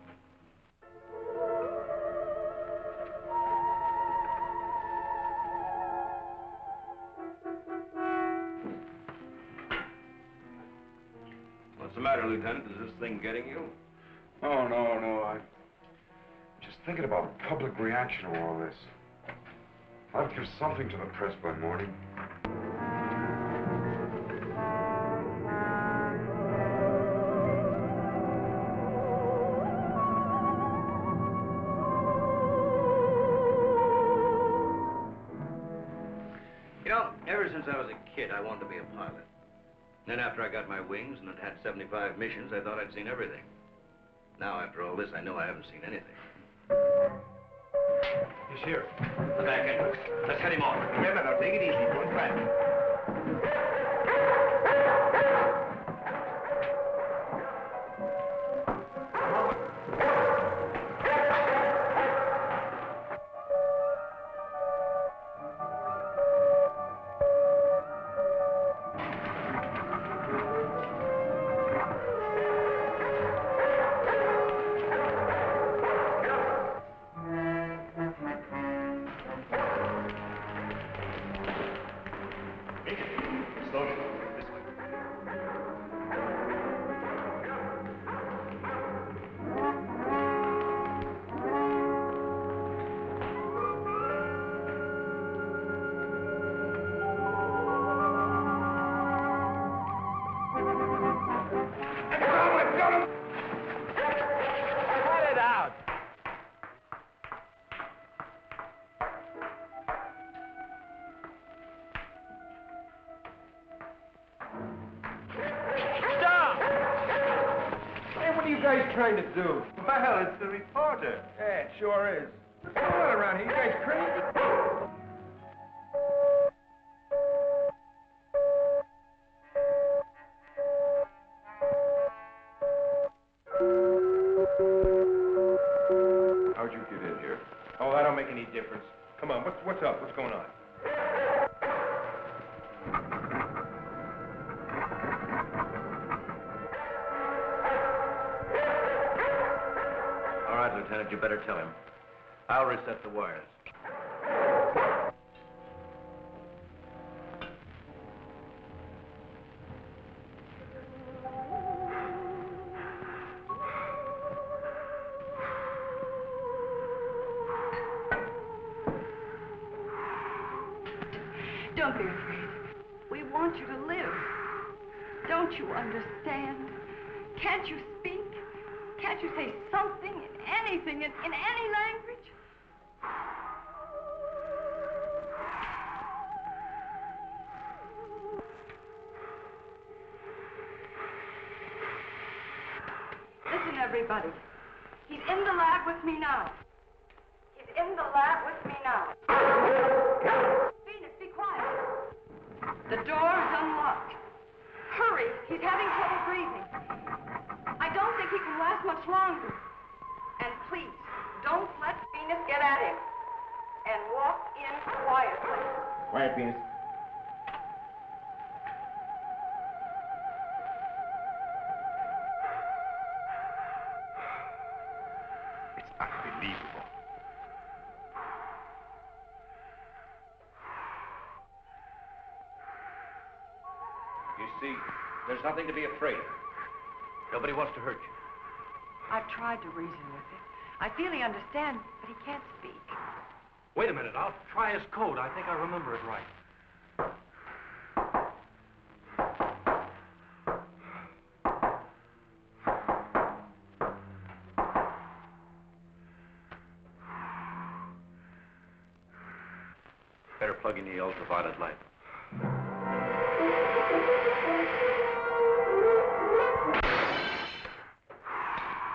What's the matter, Lieutenant? Is this thing getting you? Oh, no. I'm just thinking about public reaction to all this. I'll give something to the press by morning. since I was a kid, I wanted to be a pilot. Then after I got my wings and had had 75 missions, I thought I'd seen everything. Now, after all this, I know I haven't seen anything. He's here. The back entrance. Let's head him off. Remember, now, take it easy. Don't crash. Trying to do? Well, it's the reporter. Yeah, it sure is. What's going on around here? You guys crazy? How'd you get in here? Oh, that don't make any difference. Come on, what's up? What's going on? All right, Lieutenant, you better tell him. I'll reset the wires. Don't be afraid. We want you to live. Don't you understand? Can't you speak? Can't you say something, anything, in any language? Listen, everybody. He's in the lab with me now. He's in the lab with me now. Venus, be quiet. The door is unlocked. Hurry, he's having trouble breathing. I don't think he can last much longer. And please, don't let Venus get at him. And walk in quietly. Quiet, Venus. It's unbelievable. You see, there's nothing to be afraid of. Nobody wants to hurt you. I've tried to reason with him. I feel he understands, but he can't speak. Wait a minute, I'll try his code. I think I remember it right. Better plug in the ultraviolet light.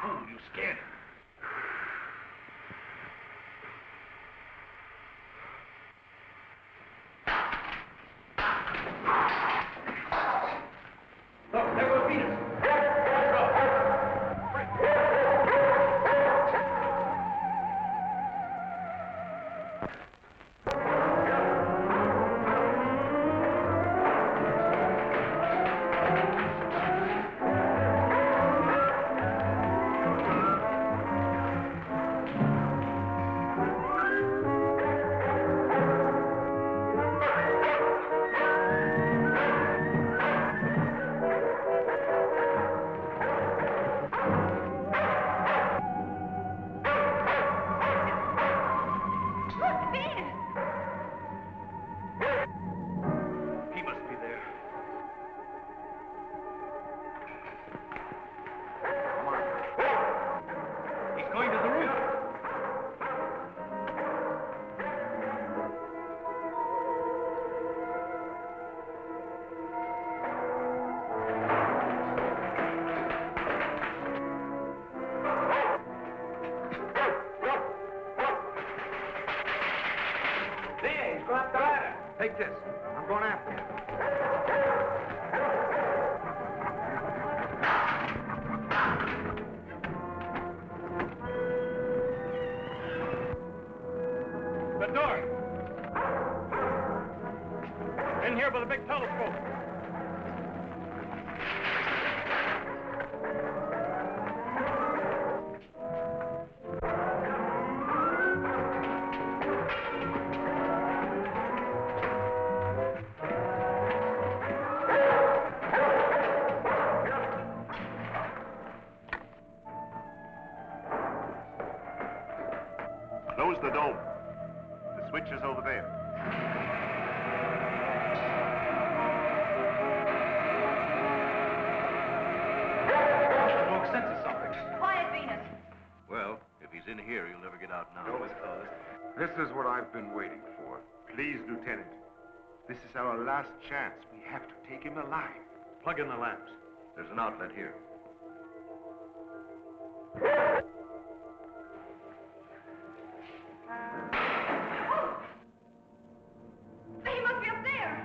Oh, you scared him. Look, there goes Venus. Take this. I'm going after you. The door. In here with a big telescope. Close the dome. The switch is over there. The book senses something. Quiet, Venus. Well, if he's in here, he'll never get out now. Door is closed. This is what I've been waiting for. Please, Lieutenant. This is our last chance. We have to take him alive. Plug in the lamps. There's an outlet here. He must be up there.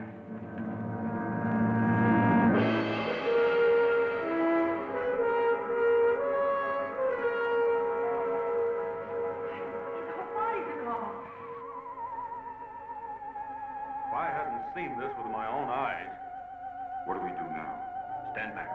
His whole body's aglow. If I hadn't seen this with my own eyes. What do we do now? Stand back.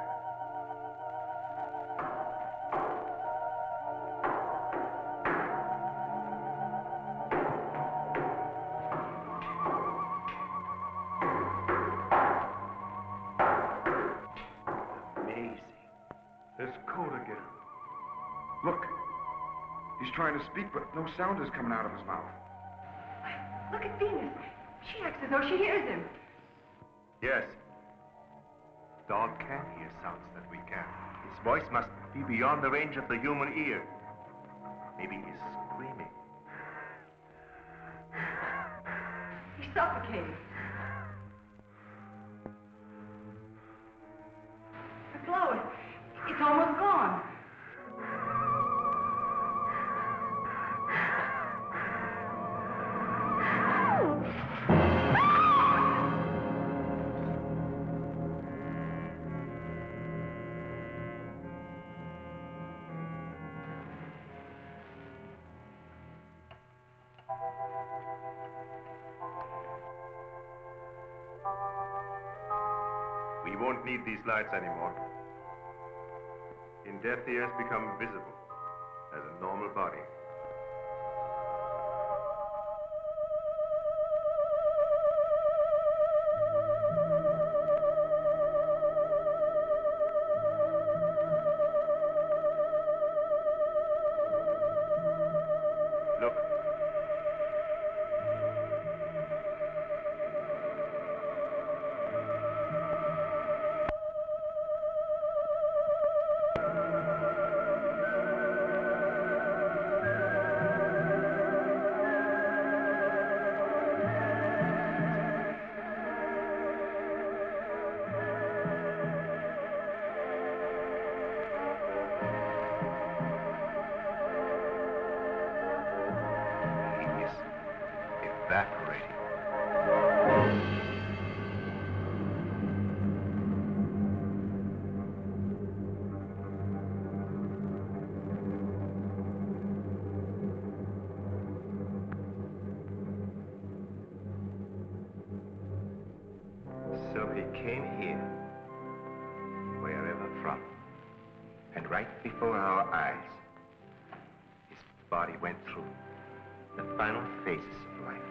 Amazing. This code again. Look. He's trying to speak, but no sound is coming out of his mouth. Look at Venus. She acts as though she hears him. Yes. Dog can hear sounds that we can. His voice must be beyond the range of the human ear. Maybe he's screaming. He's suffocating. The glow, it's almost gone. We won't need these lights anymore. In death, he has become visible as a normal body. Look. Evaporating. So he came here, wherever from, and right before our eyes, his body went through the final phases of life.